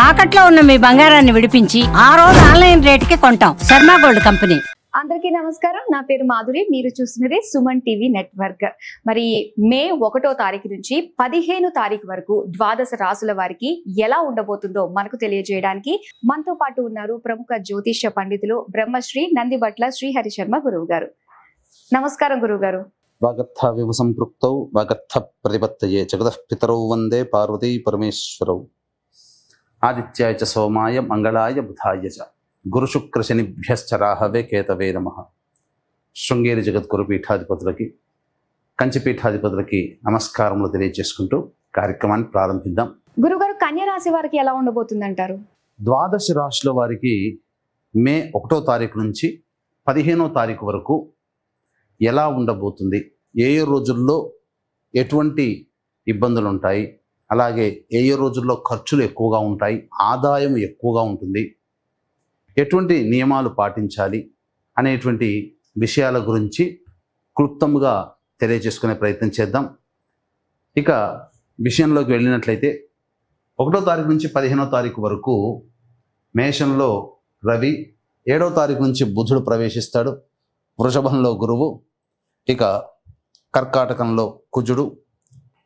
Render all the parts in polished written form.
తాకట్లో ఉన్న మీ బంగారాన్ని విడిపించి ఆ రోజు ఆన్లైన్ రేటుకి కొంటాం. Sharma gold company. అందరికీ నమస్కారం. నా పేరు మాధురి. మీరు చూస్తున్నది సుమన్ టీవీ నెట్వర్క్. మరి మే 1వ తారీఖు నుంచి 15 తారీఖు వరకు ద్వాదశ రాసుల వారికి ఎలా ఉండబోతుందో మనకు తెలియజేయడానికి మనతో పాటు ఉన్నారు ప్రముఖ జ్యోతిష్య పండితులు బ్రహ్మశ్రీ నందిబట్ల శ్రీహరి శర్మ గురువు గారు. నమస్కారం గురువు గారు. వాగర్థ వివ సంపృక్తౌ వాగర్థ ప్రతిపత్తయే జగతః పితరౌ వందే పార్వతీ పరమేశ్వరౌ. ఆదిత్యాయ చ సోమాయ మంగళాయ బుధాయ చ గురు శుక్ర శనిభ్యశ్చ రాహవే కేతవే నమః. శృంగేరి జగద్గురు పీఠాధిపతులకి కంచి పీఠాధిపతులకి నమస్కారములు తెలియజేసుకుంటూ కార్యక్రమాన్ని ప్రారంభిద్దాం. గురుగారు, కన్యా రాశి వారికి ఎలా ఉండబోతుందంటారు? ద్వాదశ రాశుల వారికి మే 1వ తారీఖు నుంచి 15వ తారీఖు వరకు ఎలా ఉండబోతుంది, ఏ రోజుల్లో ఎటువంటి ఇబ్బందులు ఉంటాయి, అలాగే ఏ రోజుల్లో ఖర్చులు ఎక్కువగా ఉంటాయి, ఆదాయం ఎక్కువగా ఉంటుంది, ఎటువంటి నియమాలు పాటించాలి అనేటువంటి విషయాల గురించి క్లుప్తంగా తెలియజేసుకునే ప్రయత్నం చేద్దాం. ఇక విషయంలోకి వెళ్ళినట్లయితే 1వ తారీఖు నుంచి 15వ తారీఖు వరకు మేషంలో రవి, 7వ తారీఖు నుంచి బుధుడు ప్రవేశిస్తాడు, వృషభంలో గురువు, ఇక కర్కాటకంలో కుజుడు,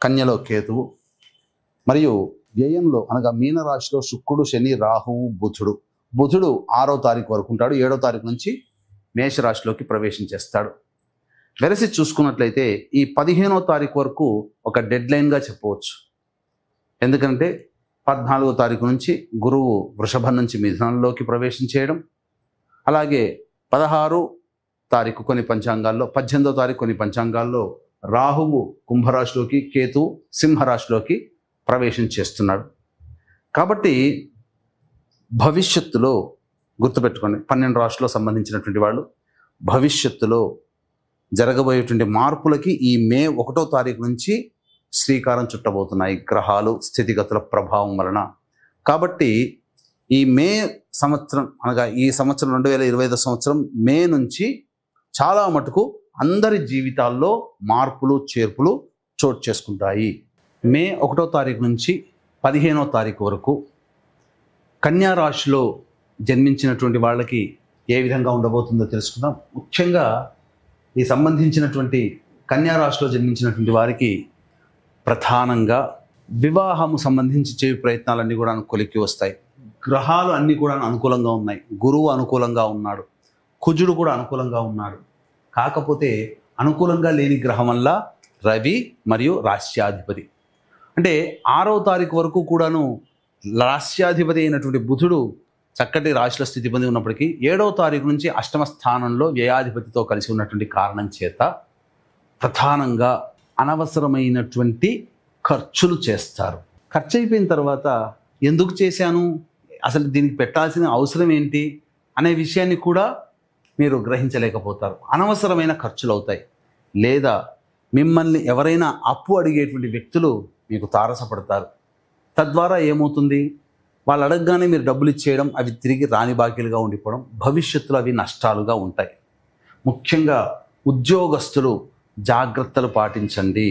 కన్యలో కేతువు, మరియు వ్యయంలో అనగా మీనరాశిలో శుక్రుడు, శని, రాహువు, బుధుడు. బుధుడు 6వ తారీఖు వరకు ఉంటాడు, 7వ తారీఖు నుంచి మేషరాశిలోకి ప్రవేశించేస్తాడు. వెరసి చూసుకున్నట్లయితే ఈ 15వ తారీఖు వరకు ఒక డెడ్ లైన్గా చెప్పవచ్చు. ఎందుకంటే 14వ తారీఖు నుంచి గురువు వృషభం నుంచి మిథునంలోకి ప్రవేశించేయడం, అలాగే 16వ తారీఖు కొన్ని పంచాంగాల్లో, 18వ తారీఖు కొన్ని పంచాంగాల్లో రాహువు కుంభరాశిలోకి, కేతువు సింహరాశిలోకి ప్రవేశం చేస్తున్నాడు. కాబట్టి భవిష్యత్తులో గుర్తుపెట్టుకోండి, 12 రాశుల్లో సంబంధించినటువంటి వాళ్ళు భవిష్యత్తులో జరగబోయేటువంటి మార్పులకి ఈ మే 1వ తారీఖు నుంచి శ్రీకారం చుట్టబోతున్నాయి గ్రహాలు స్థితిగతుల ప్రభావం వలన. కాబట్టి ఈ మే సంవత్సరం అనగా ఈ సంవత్సరం 2025 సంవత్సరం మే నుంచి చాలా మటుకు అందరి జీవితాల్లో మార్పులు చేర్పులు చోటు చేసుకుంటాయి. మే 1వ తారీఖు నుంచి 15వ తారీఖు వరకు కన్యా రాశిలో జన్మించినటువంటి వాళ్ళకి ఏ విధంగా ఉండబోతుందో తెలుసుకుందాం. ముఖ్యంగా ఈ సంబంధించినటువంటి కన్యా రాశిలో జన్మించినటువంటి వారికి ప్రధానంగా వివాహము సంబంధించి చేయ ప్రయత్నాలన్నీ కూడా కొలిక్కి వస్తాయి. గ్రహాలు అన్నీ కూడా అనుకూలంగా ఉన్నాయి. గురువు అనుకూలంగా ఉన్నాడు, కుజుడు కూడా అనుకూలంగా ఉన్నాడు. కాకపోతే అనుకూలంగా లేని గ్రహం వల్ల రవి మరియు రాశ్యాధిపతి. అంటే 6వ తారీఖు వరకు కూడాను రాశ్యాధిపతి అయినటువంటి బుధుడు చక్కటి రాశిలో స్థితి పొంది ఉన్నప్పటికీ 7వ తారీఖు నుంచి 8వ స్థానంలో వ్యయాధిపతితో కలిసి ఉన్నటువంటి కారణం చేత ప్రధానంగా అనవసరమైనటువంటి ఖర్చులు చేస్తారు. ఖర్చు అయిపోయిన తర్వాత ఎందుకు చేశాను, అసలు దీనికి పెట్టాల్సిన అవసరం ఏంటి అనే విషయాన్ని కూడా మీరు గ్రహించలేకపోతారు. అనవసరమైన ఖర్చులు అవుతాయి. లేదా మిమ్మల్ని ఎవరైనా అప్పు అడిగేటువంటి వ్యక్తులు మీకు తారసపడతారు. తద్వారా ఏమవుతుంది, వాళ్ళు అడగగానే మీరు డబ్బులు ఇచ్చేయడం, అవి తిరిగి రాని బాకీలుగా ఉండిపోవడం, భవిష్యత్తులో అవి నష్టాలుగా ఉంటాయి. ముఖ్యంగా ఉద్యోగస్తులు జాగ్రత్తలు పాటించండి.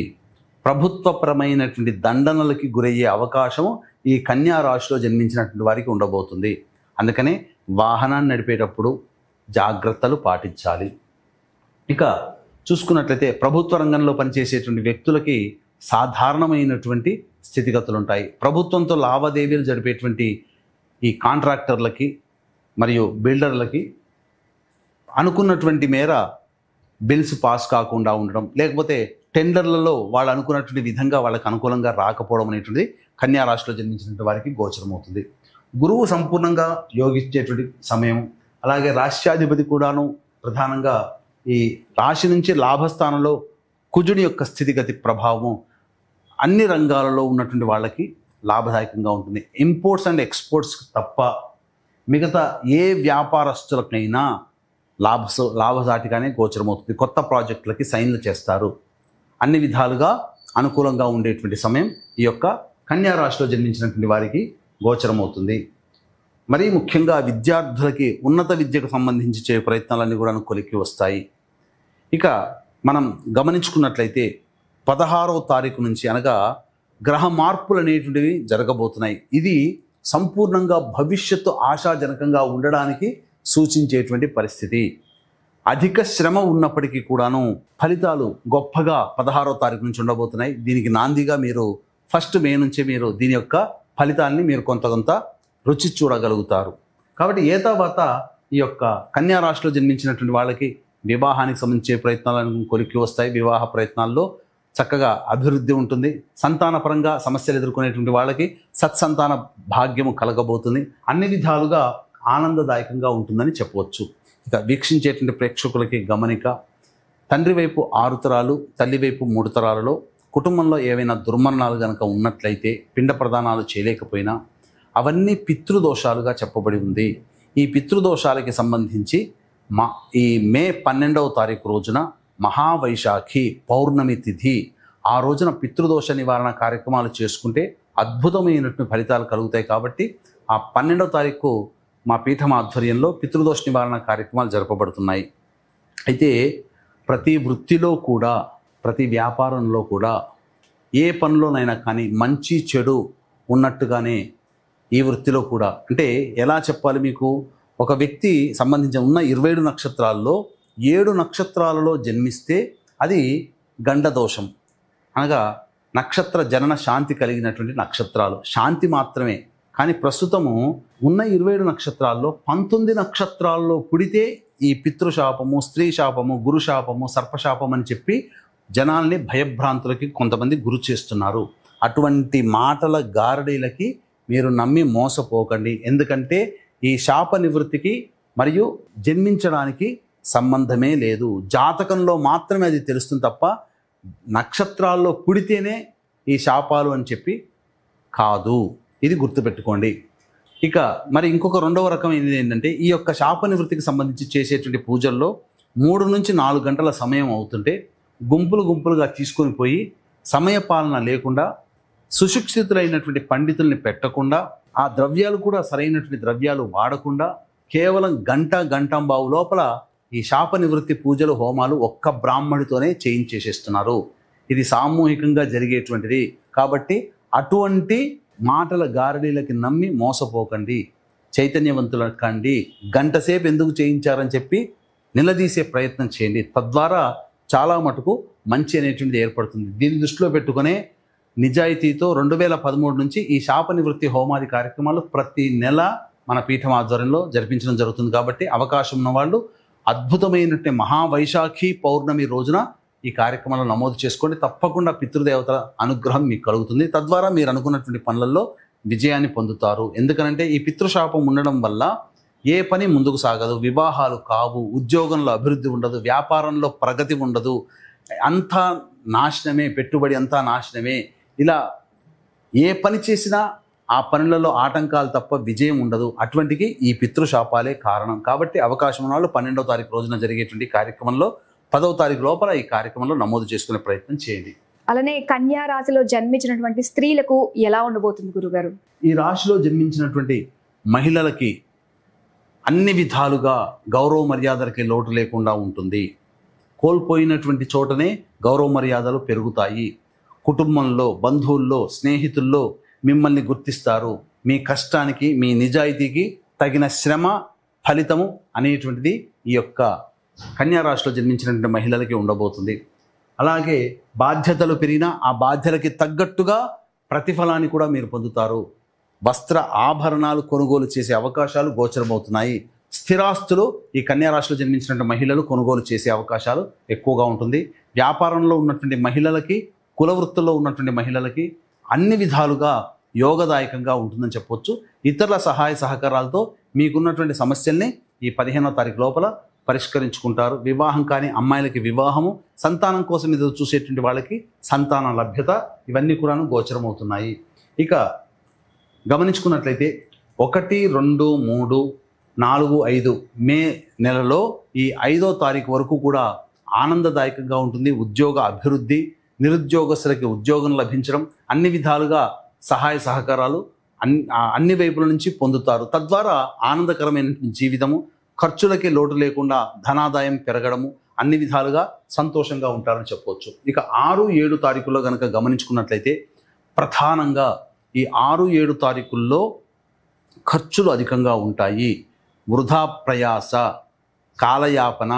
ప్రభుత్వపరమైనటువంటి దండనలకి గురయ్యే అవకాశం ఈ కన్యా రాశిలో జన్మించినటువంటి వారికి ఉండబోతుంది. అందుకనే వాహనాన్ని నడిపేటప్పుడు జాగ్రత్తలు పాటించాలి. ఇక చూసుకున్నట్లయితే ప్రభుత్వ రంగంలో పనిచేసేటువంటి వ్యక్తులకి సాధారణమైనటువంటి స్థితిగతులు ఉంటాయి. ప్రభుత్వంతో లావాదేవీలు జరిపేటువంటి ఈ కాంట్రాక్టర్లకి మరియు బిల్డర్లకి అనుకున్నటువంటి మేర బిల్స్ పాస్ కాకుండా ఉండడం, లేకపోతే టెండర్లలో వాళ్ళు అనుకున్నటువంటి విధంగా వాళ్ళకి అనుకూలంగా రాకపోవడం అనేటువంటిది కన్యా రాశిలో జన్మించినటువంటి వారికి గోచరమవుతుంది. గురువు సంపూర్ణంగా యోగించేటువంటి సమయం, అలాగే రాశ్యాధిపతి కూడాను ప్రధానంగా ఈ రాశి నుంచి లాభస్థానంలో కుజుని యొక్క స్థితిగతి ప్రభావం అన్ని రంగాలలో ఉన్నటువంటి వాళ్ళకి లాభదాయకంగా ఉంటుంది. ఇంపోర్ట్స్ అండ్ ఎక్స్పోర్ట్స్ తప్ప మిగతా ఏ వ్యాపారస్తులకైనా లాభసాటిగానే గోచరమవుతుంది. కొత్త ప్రాజెక్టులకి సైన్లు చేస్తారు. అన్ని విధాలుగా అనుకూలంగా ఉండేటువంటి సమయం ఈ యొక్క కన్యా రాశిలో జన్మించినటువంటి వారికి గోచరమవుతుంది. మరీ ముఖ్యంగా విద్యార్థులకి ఉన్నత విద్యకు సంబంధించి చేయ ప్రయత్నాలన్నీ కూడా కొలిక్కి వస్తాయి. ఇక మనం గమనించుకున్నట్లయితే 16వ తారీఖు నుంచి అనగా గ్రహ మార్పులు అనేటువంటివి జరగబోతున్నాయి. ఇది సంపూర్ణంగా భవిష్యత్తు ఆశాజనకంగా ఉండడానికి సూచించేటువంటి పరిస్థితి. అధిక శ్రమ ఉన్నప్పటికీ కూడాను ఫలితాలు గొప్పగా 16వ తారీఖు నుంచి ఉండబోతున్నాయి. దీనికి నాందిగా మీరు 1 మే నుంచి మీరు దీని యొక్క ఫలితాన్ని మీరు కొంత రుచి చూడగలుగుతారు. కాబట్టి తర్వాత ఈ యొక్క కన్యా రాశిలో జన్మించినటువంటి వాళ్ళకి వివాహానికి సంబంధించే ప్రయత్నాలను కొలిక్కి వస్తాయి. వివాహ ప్రయత్నాల్లో చక్కగా అభివృద్ధి ఉంటుంది. సంతానపరంగా సమస్యలు ఎదుర్కొనేటువంటి వాళ్ళకి సత్సంతాన భాగ్యము కలగబోతుంది. అన్ని విధాలుగా ఆనందదాయకంగా ఉంటుందని చెప్పవచ్చు. ఇక వీక్షించేటువంటి ప్రేక్షకులకి గమనిక, తండ్రి వైపు 6 తరాలు, తల్లి వైపు 3 తరాలలో కుటుంబంలో ఏవైనా దుర్మరణాలు కనుక ఉన్నట్లయితే, పిండ ప్రదానాలు చేయలేకపోయినా అవన్నీ పితృదోషాలుగా చెప్పబడి ఉంది. ఈ పితృదోషాలకి సంబంధించి ఈ మే 12వ తారీఖు రోజున మహావైశాఖి పౌర్ణమి తిథి, ఆ రోజున పితృదోష నివారణ కార్యక్రమాలు చేసుకుంటే అద్భుతమైనటువంటి ఫలితాలు కలుగుతాయి. కాబట్టి ఆ 12వ తారీఖు మా పీఠం ఆధ్వర్యంలో పితృదోష నివారణ కార్యక్రమాలు జరపబడుతున్నాయి. అయితే ప్రతి వృత్తిలో కూడా, ప్రతి వ్యాపారంలో కూడా, ఏ పనిలోనైనా కానీ మంచి చెడు ఉన్నట్టుగానే ఈ వృత్తిలో కూడా, అంటే ఎలా చెప్పాలి మీకు, ఒక వ్యక్తి సంబంధించిన ఉన్న 27 నక్షత్రాల్లో 7 నక్షత్రాలలో జన్మిస్తే అది గండదోషం, అనగా నక్షత్ర జనన శాంతి కలిగినటువంటి నక్షత్రాలు, శాంతి మాత్రమే. కానీ ప్రస్తుతము ఉన్న 27 నక్షత్రాల్లో 19 నక్షత్రాల్లో పుడితే ఈ పితృశాపము, స్త్రీ శాపము, గురుశాపము, సర్పశాపం అని చెప్పి జనాల్ని భయభ్రాంతులకి కొంతమంది గురి చేస్తున్నారు. అటువంటి మాటల గారడీలకి మీరు నమ్మి మోసపోకండి. ఎందుకంటే ఈ శాప నివృత్తికి మరియు జన్మించడానికి సంబంధమే లేదు. జాతకంలో మాత్రమే అది తెలుస్తుంది తప్ప నక్షత్రాల్లో పుడితేనే ఈ శాపాలు అని చెప్పి కాదు. ఇది గుర్తుపెట్టుకోండి. ఇక మరి ఇంకొక రెండవ రకం ఏంటంటే, ఈ యొక్క శాప నివృత్తికి సంబంధించి చేసేటువంటి పూజల్లో 3 నుంచి 4 గంటల సమయం అవుతుంటే గుంపులుగా తీసుకొని పోయి సమయపాలన లేకుండా, సుశిక్షితులైనటువంటి పండితుల్ని పెట్టకుండా, ఆ ద్రవ్యాలు కూడా సరైనటువంటి ద్రవ్యాలు వాడకుండా కేవలం గంటంబావు లోపల ఈ శాప నివృత్తి పూజలు, హోమాలు ఒక్క బ్రాహ్మడితోనే చేయించేసేస్తున్నారు. ఇది సామూహికంగా జరిగేటువంటిది. కాబట్టి అటువంటి మాటల గారడీలకి నమ్మి మోసపోకండి, చైతన్యవంతుల కండి. గంటసేపు ఎందుకు చేయించారని చెప్పి నిలదీసే ప్రయత్నం చేయండి. తద్వారా చాలా మటుకు మంచి అనేటువంటిది ఏర్పడుతుంది. దీన్ని దృష్టిలో పెట్టుకునే నిజాయితీతో 2013 నుంచి ఈ శాప నివృత్తి హోమాది కార్యక్రమాలు ప్రతి నెల మన పీఠం ఆధ్వర్యంలో జరిపించడం జరుగుతుంది. కాబట్టి అవకాశం ఉన్న వాళ్ళు అద్భుతమైనటువంటి మహావైశాఖి పౌర్ణమి రోజున ఈ కార్యక్రమాలను నమోదు చేసుకోండి. తప్పకుండా పితృదేవతల అనుగ్రహం మీకు కలుగుతుంది. తద్వారా మీరు అనుకున్నటువంటి పనులలో విజయాన్ని పొందుతారు. ఎందుకనంటే ఈ పితృశాపం ఉండడం వల్ల ఏ పని ముందుకు సాగదు, వివాహాలు కావు, ఉద్యోగంలో అభివృద్ధి ఉండదు, వ్యాపారంలో ప్రగతి ఉండదు, అంతా నాశనమే, పెట్టుబడి అంతా నాశనమే. ఇలా ఏ పని చేసినా ఆ పనులలో ఆటంకాలు తప్ప విజయం ఉండదు. అటువంటికి ఈ పితృశాపాలే కారణం. కాబట్టి అవకాశం ఉన్న వాళ్ళు 12వ తారీఖు రోజున జరిగేటువంటి కార్యక్రమంలో 10వ తారీఖు లోపల ఈ కార్యక్రమంలో నమోదు చేసుకునే ప్రయత్నం చేయండి. అలానే కన్యా రాశిలో జన్మించినటువంటి స్త్రీలకు ఎలా ఉండబోతుంది గురుగారు? ఈ రాశిలో జన్మించినటువంటి మహిళలకి అన్ని విధాలుగా గౌరవ మర్యాదలకి లోటు లేకుండా ఉంటుంది. కోల్పోయినటువంటి చోటనే గౌరవ మర్యాదలు పెరుగుతాయి. కుటుంబంలో, బంధువుల్లో, స్నేహితుల్లో మిమ్మల్ని గుర్తిస్తారు. మీ కష్టానికి, మీ నిజాయితీకి తగిన శ్రమ ఫలితము అనేటువంటిది ఈ యొక్క కన్యా రాశిలో జన్మించినటువంటి మహిళలకి ఉండబోతుంది. అలాగే బాధ్యతలు పెరిగినా ఆ బాధ్యతలకి తగ్గట్టుగా ప్రతిఫలాన్ని కూడా మీరు పొందుతారు. వస్త్ర ఆభరణాలు కొనుగోలు చేసే అవకాశాలు గోచరమవుతున్నాయి. స్థిరాస్తులు ఈ కన్యా రాశిలో జన్మించినటువంటి మహిళలు కొనుగోలు చేసే అవకాశాలు ఎక్కువగా ఉంటుంది. వ్యాపారంలో ఉన్నటువంటి మహిళలకి, కుల వృత్తుల్లో ఉన్నటువంటి మహిళలకి అన్ని విధాలుగా యోగదాయకంగా ఉంటుందని చెప్పవచ్చు. ఇతరుల సహాయ సహకారాలతో మీకున్నటువంటి సమస్యల్ని ఈ 15వ తారీఖు లోపల పరిష్కరించుకుంటారు. వివాహం కాని అమ్మాయిలకి వివాహము, సంతానం కోసం ఎదురు చూసేటువంటి వాళ్ళకి సంతాన లభ్యత, ఇవన్నీ కూడాను గోచరమవుతున్నాయి. ఇక గమనించుకున్నట్లయితే 1, 2, 3, 4, 5 మే నెలలో ఈ 5వ తారీఖు వరకు కూడా ఆనందదాయకంగా ఉంటుంది. ఉద్యోగ అభివృద్ధి, నిరుద్యోగస్తులకి ఉద్యోగం లభించడం, అన్ని విధాలుగా సహాయ సహకారాలు అన్ని వైపుల నుంచి పొందుతారు. తద్వారా ఆనందకరమైన జీవితము, ఖర్చులకి లోటు లేకుండా ధనాదాయం పెరగడము, అన్ని విధాలుగా సంతోషంగా ఉంటారని చెప్పవచ్చు. ఇక 6, 7 తారీఖుల్లో కనుక గమనించుకున్నట్లయితే ప్రధానంగా ఈ 6, 7 తారీఖుల్లో ఖర్చులు అధికంగా ఉంటాయి, వృధా ప్రయాస, కాలయాపన,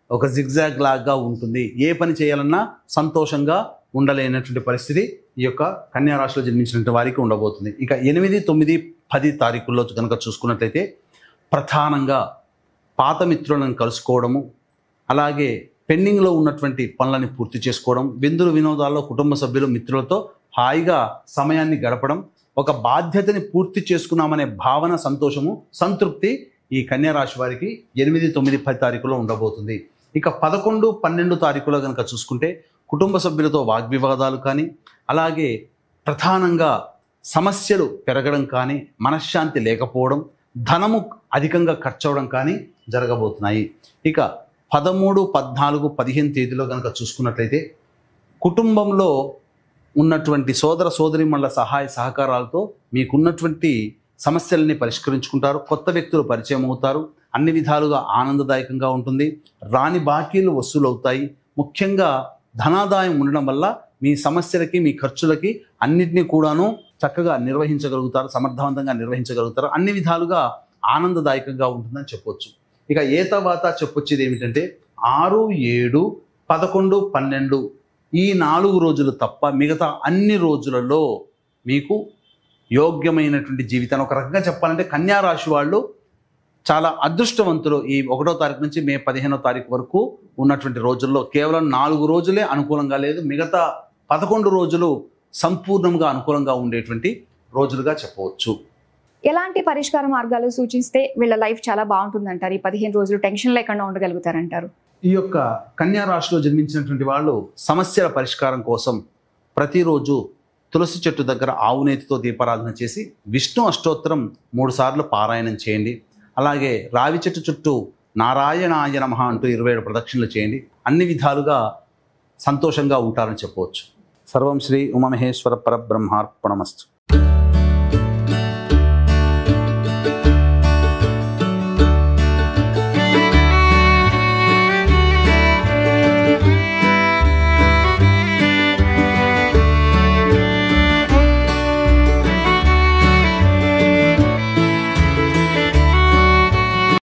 ఒక జిగ్జాగ్ లాగా ఉంటుంది. ఏ పని చేయాలన్నా సంతోషంగా ఉండలేనటువంటి పరిస్థితి ఈ యొక్క కన్యా రాశిలో జన్మించినటువంటి వారికి ఉండబోతుంది. ఇక 8, 9, 10 తారీఖుల్లో కనుక చూసుకున్నట్లయితే ప్రధానంగా పాత మిత్రులను కలుసుకోవడము, అలాగే పెండింగ్లో ఉన్నటువంటి పనులని పూర్తి చేసుకోవడం, విందులు వినోదాల్లో కుటుంబ సభ్యులు మిత్రులతో హాయిగా సమయాన్ని గడపడం, ఒక బాధ్యతని పూర్తి చేసుకున్నామనే భావన, సంతోషము, సంతృప్తి ఈ కన్యా రాశి వారికి 8, 9, 10 తారీఖులో ఉండబోతుంది. ఇక 11, 12 తారీఖులో కనుక చూసుకుంటే కుటుంబ సభ్యులతో వాగ్వివాదాలు కానీ, అలాగే ప్రధానంగా సమస్యలు పెరగడం కానీ, మనశ్శాంతి లేకపోవడం, ధనము అధికంగా ఖర్చు అవడం కానీ జరగబోతున్నాయి. ఇక 13, 14, 15 తేదీలో కనుక చూసుకున్నట్లయితే కుటుంబంలో ఉన్నటువంటి సోదర సోదరీమణుల సహాయ సహకారాలతో మీకున్నటువంటి సమస్యలని పరిష్కరించుకుంటారు. కొత్త వ్యక్తులు పరిచయం అవుతారు. అన్ని విధాలుగా ఆనందదాయకంగా ఉంటుంది. రాని బాకీలు వసూలవుతాయి. ముఖ్యంగా ధనాదాయం ఉండడం వల్ల మీ సమస్యలకి, మీ ఖర్చులకి అన్నిటినీ కూడాను చక్కగా నిర్వహించగలుగుతారు, సమర్థవంతంగా నిర్వహించగలుగుతారు. అన్ని విధాలుగా ఆనందదాయకంగా ఉంటుందని చెప్పొచ్చు. ఇక ఏ తర్వాత చెప్పొచ్చేది ఏమిటంటే 6, 7, 11, 12 ఈ 4 రోజులు తప్ప మిగతా అన్ని రోజులలో మీకు యోగ్యమైనటువంటి జీవితాన్ని, ఒక రకంగా చెప్పాలంటే కన్యా రాశి వాళ్ళు చాలా అదృష్టవంతులు. ఈ 1వ తారీఖు నుంచి మే 15వ తారీఖు వరకు ఉన్నటువంటి రోజుల్లో కేవలం 4 రోజులే అనుకూలంగా లేదు, మిగతా 11 రోజులు సంపూర్ణంగా అనుకూలంగా ఉండేటువంటి రోజులుగా చెప్పవచ్చు. ఎలాంటి పరిష్కార మార్గాలు సూచిస్తే వీళ్ళ లైఫ్ చాలా బాగుంటుందంటారు? ఈ 15 రోజులు టెన్షన్ లేకుండా ఉండగలుగుతారంటారు? ఈ యొక్క కన్యా రాశిలో జన్మించినటువంటి వాళ్ళు సమస్యల పరిష్కారం కోసం ప్రతిరోజు తులసి చెట్టు దగ్గర ఆవునేతితో దీపారాధన చేసి విష్ణు అష్టోత్తరం 3 సార్లు పారాయణం చేయండి. అలాగే రావి చెట్టు చుట్టూ నారాయణాయ నమః అంటూ 27 ప్రదక్షిణలు చేయండి. అన్ని విధాలుగా సంతోషంగా ఉంటారని చెప్పవచ్చు. సర్వం శ్రీ ఉమామహేశ్వర పరబ్రహ్మార్పణమస్తు.